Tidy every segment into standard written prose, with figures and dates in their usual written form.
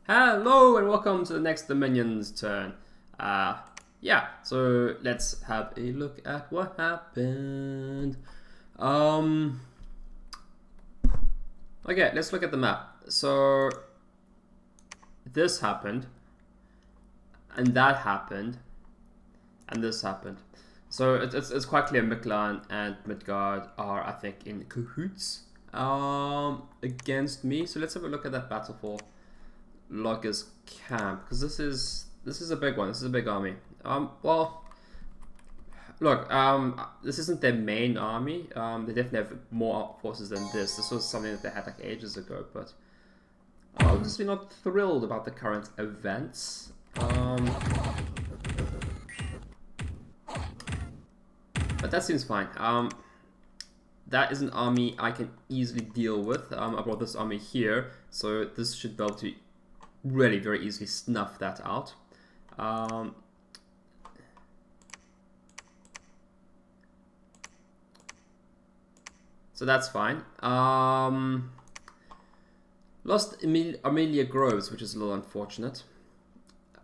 Hello and welcome to the next Dominion's turn. Yeah, so let's have a look at what happened. Okay, let's look at the map. So this happened, and that happened, and this happened. So it's quite clear Miklan and Midgard are, I think, in cahoots against me. So let's have a look at that battle for Logger's camp, because this is a big one. This is a big army. Well, look, this isn't their main army. They definitely have more forces than this. This was something that they had like ages ago, but I'm obviously not thrilled about the current events. But that seems fine. That is an army I can easily deal with. I brought this army here, so this should be able to really very easily snuff that out. So that's fine. Lost Amelia Groves, which is a little unfortunate.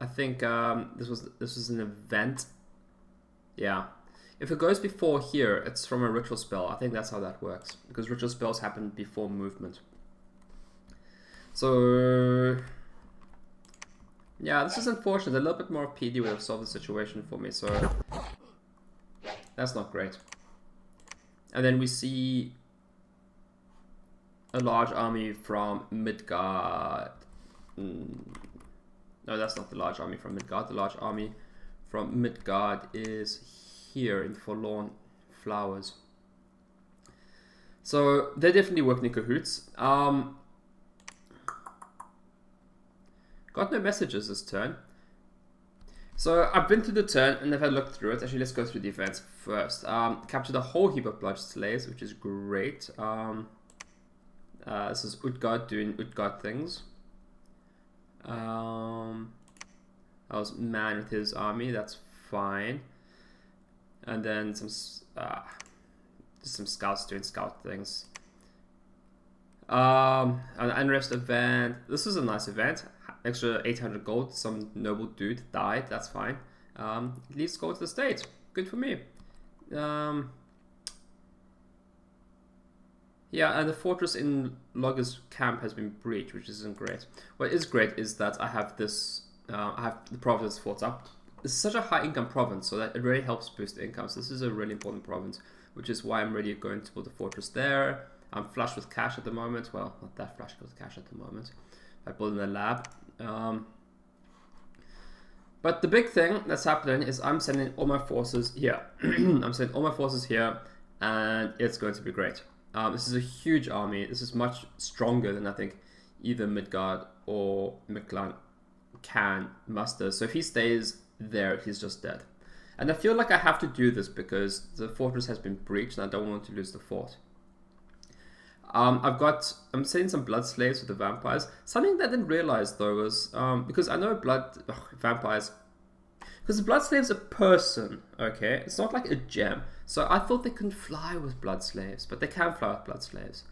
I think this was an event. Yeah. If it goes before here, it's from a ritual spell. I think that's how that works, because ritual spells happen before movement. So yeah, this is unfortunate. A little bit more PD would have solved the situation for me, so that's not great. And then we see a large army from Midgard. No, that's not the large army from Midgard. The large army from Midgard is here in Forlorn Flowers. So they're definitely working in cahoots. Got no messages this turn. So I've been through the turn and I've had a look through it. Actually, let's go through the events first. Captured a whole heap of blood slaves, which is great. This is Utgard doing Utgard things. I was man with his army. That's fine. And then just some scouts doing scout things. An unrest event. This is a nice event. Extra 800 gold. Some noble dude died. That's fine. At least go to the state. Good for me. Yeah, and the fortress in Logger's camp has been breached, which isn't great. What is great is that I have this. I have the province fought up. This is such a high income province, so that it really helps boost the income. So this is a really important province, which is why I'm really going to build a fortress there. I'm flush with cash at the moment. Well, not that flush with cash at the moment. I built in a lab. But the big thing that's happening is I'm sending all my forces here. I'm sending all my forces here, and it's going to be great. This is a huge army. This is much stronger than I think either Midgard or Miklan can muster. So if he stays there, he's just dead. And I feel like I have to do this because the fortress has been breached and I don't want to lose the fort. I'm seeing some blood slaves with the vampires. Something that I didn't realize though was, because I know vampires, because the blood slave's a person, okay? It's not like a gem. So I thought they couldn't fly with blood slaves, but they can fly with blood slaves.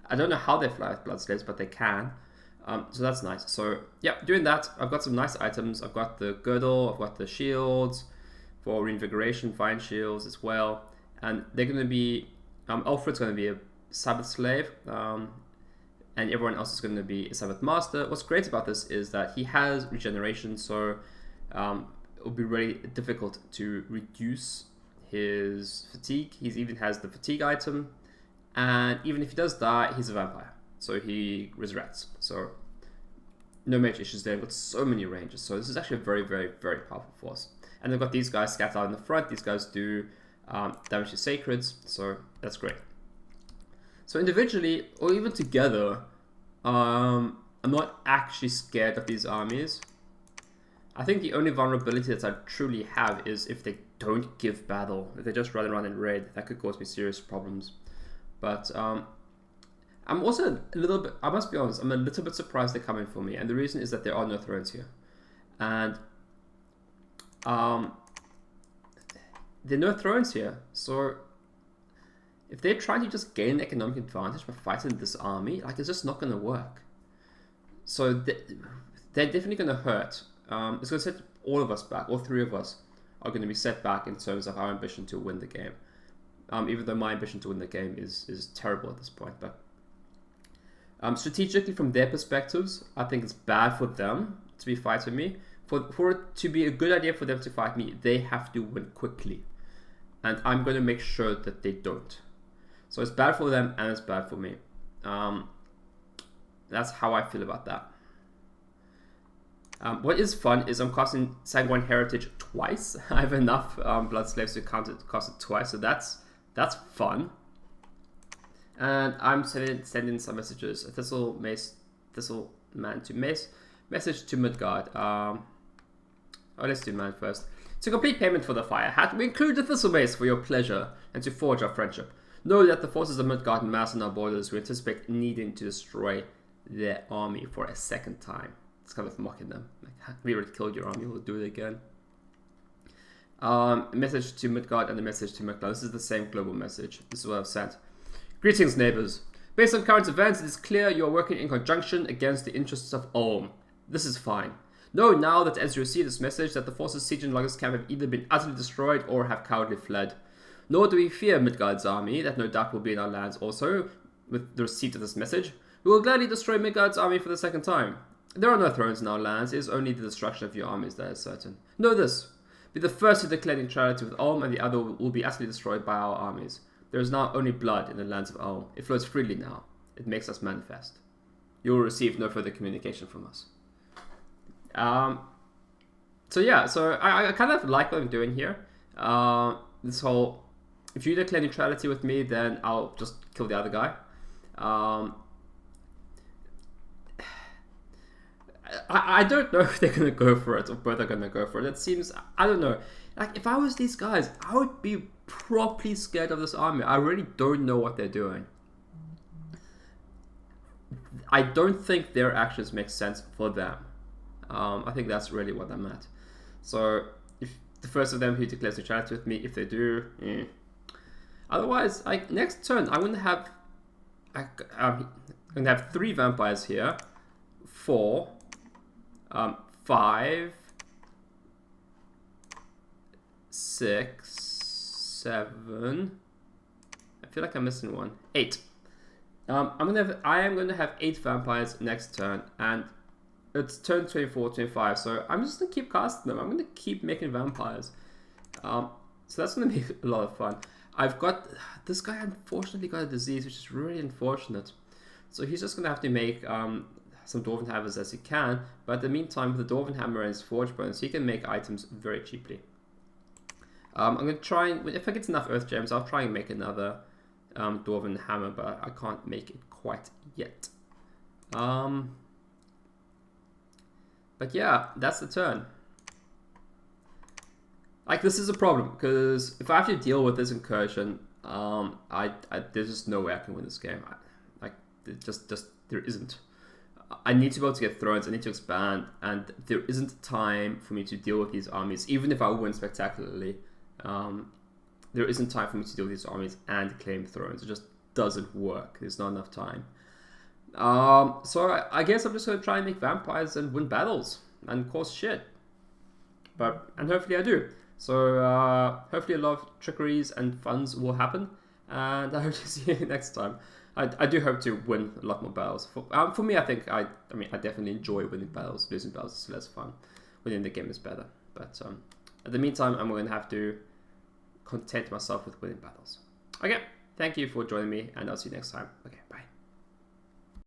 I don't know how they fly with blood slaves, but they can. So that's nice. So yeah, doing that, I've got some nice items. I've got the girdle, I've got the shields for reinvigoration, fine shields as well. And they're going to be, Alfred's going to be a Sabbath slave, and everyone else is going to be a Sabbath master. What's great about this is that he has regeneration, so it will be really difficult to reduce his fatigue. He even has the fatigue item, and even if he does die, he's a vampire, so he resurrects. So no major issues there. We've got so many ranges, so this is actually a very, very, very powerful force. And they've got these guys scattered out in the front. These guys do damage to sacreds, so that's great. So individually, or even together, I'm not actually scared of these armies. I think the only vulnerability that I truly have is if they don't give battle. If they just run around and raid, that could cause me serious problems. But I'm also a little bit, I must be honest, I'm a little bit surprised they're coming for me. And the reason is that there are no thrones here. And there are no thrones here. So if they're trying to just gain economic advantage by fighting this army, like, it's just not going to work. So they're definitely going to hurt. It's going to set all of us back. All three of us are going to be set back in terms of our ambition to win the game. Even though my ambition to win the game is terrible at this point. But strategically, from their perspectives, I think it's bad for them to be fighting me. For it to be a good idea for them to fight me, they have to win quickly. And I'm going to make sure that they don't. So it's bad for them and it's bad for me. That's how I feel about that. What is fun is I'm casting Sanguine Heritage twice. I have enough Blood Slaves to cast it twice, so that's fun. And I'm sending some messages. Thistle Man to Mace. Message to Midgard. Let's do Man first. To complete payment for the fire hat, we include the Thistle Mace for your pleasure and to forge our friendship. Know that the forces of Midgard mass on our borders. We anticipate needing to destroy their army for a second time. It's kind of mocking them. Like, we already killed your army, we'll do it again. A message to Midgard and a message to Midgard. This is the same global message. This is what I've sent. Greetings, neighbors. Based on current events, it is clear you are working in conjunction against the interests of Ulm. This is fine. Know now that as you receive this message that the forces sieging Logos camp have either been utterly destroyed or have cowardly fled. Nor do we fear Midgard's army, that no doubt will be in our lands also, with the receipt of this message. We will gladly destroy Midgard's army for the second time. There are no thrones in our lands, it is only the destruction of your armies that is certain. Know this. Be the first to declare neutrality with Ulm, and the other will be utterly destroyed by our armies. There is now only blood in the lands of Ulm. It flows freely now. It makes us manifest. You will receive no further communication from us. So yeah, so I kind of like what I'm doing here. This whole, if you declare neutrality with me, then I'll just kill the other guy. I don't know if they're going to go for it or both are going to go for it. It seems, I don't know. Like, if I was these guys, I would be properly scared of this army. I really don't know what they're doing. I don't think their actions make sense for them. I think that's really what I'm at. So, if the first of them who declares neutrality with me, if they do, Otherwise, like, next turn, I'm gonna have 3 vampires here, 4, 5, 6, 7. I feel like I'm missing one. 8. I am gonna have 8 vampires next turn, and it's turn 24, 25. So I'm just gonna keep casting them. I'm gonna keep making vampires. So that's gonna be a lot of fun. I've got this guy. Unfortunately, got a disease, which is really unfortunate. So he's just gonna have to make some Dwarven Hammers as he can. But in the meantime, with the Dwarven Hammer and his Forge Bones, he can make items very cheaply. I'm gonna try and, if I get enough Earth Gems, I'll try and make another Dwarven Hammer, but I can't make it quite yet. But yeah, that's the turn. Like, this is a problem, because if I have to deal with this incursion, there's just no way I can win this game. There isn't. I need to be able to get thrones, I need to expand, and there isn't time for me to deal with these armies. Even if I win spectacularly, there isn't time for me to deal with these armies and claim thrones. It just doesn't work. There's not enough time. So I guess I'm just going to try and make vampires and win battles and cause shit. And hopefully I do. So hopefully a lot of trickeries and funs will happen. And I hope to see you next time. I do hope to win a lot more battles. For me, I definitely enjoy winning battles. Losing battles is less fun. Winning the game is better. But in the meantime, I'm going to have to content myself with winning battles. Okay, thank you for joining me, and I'll see you next time. Okay, bye.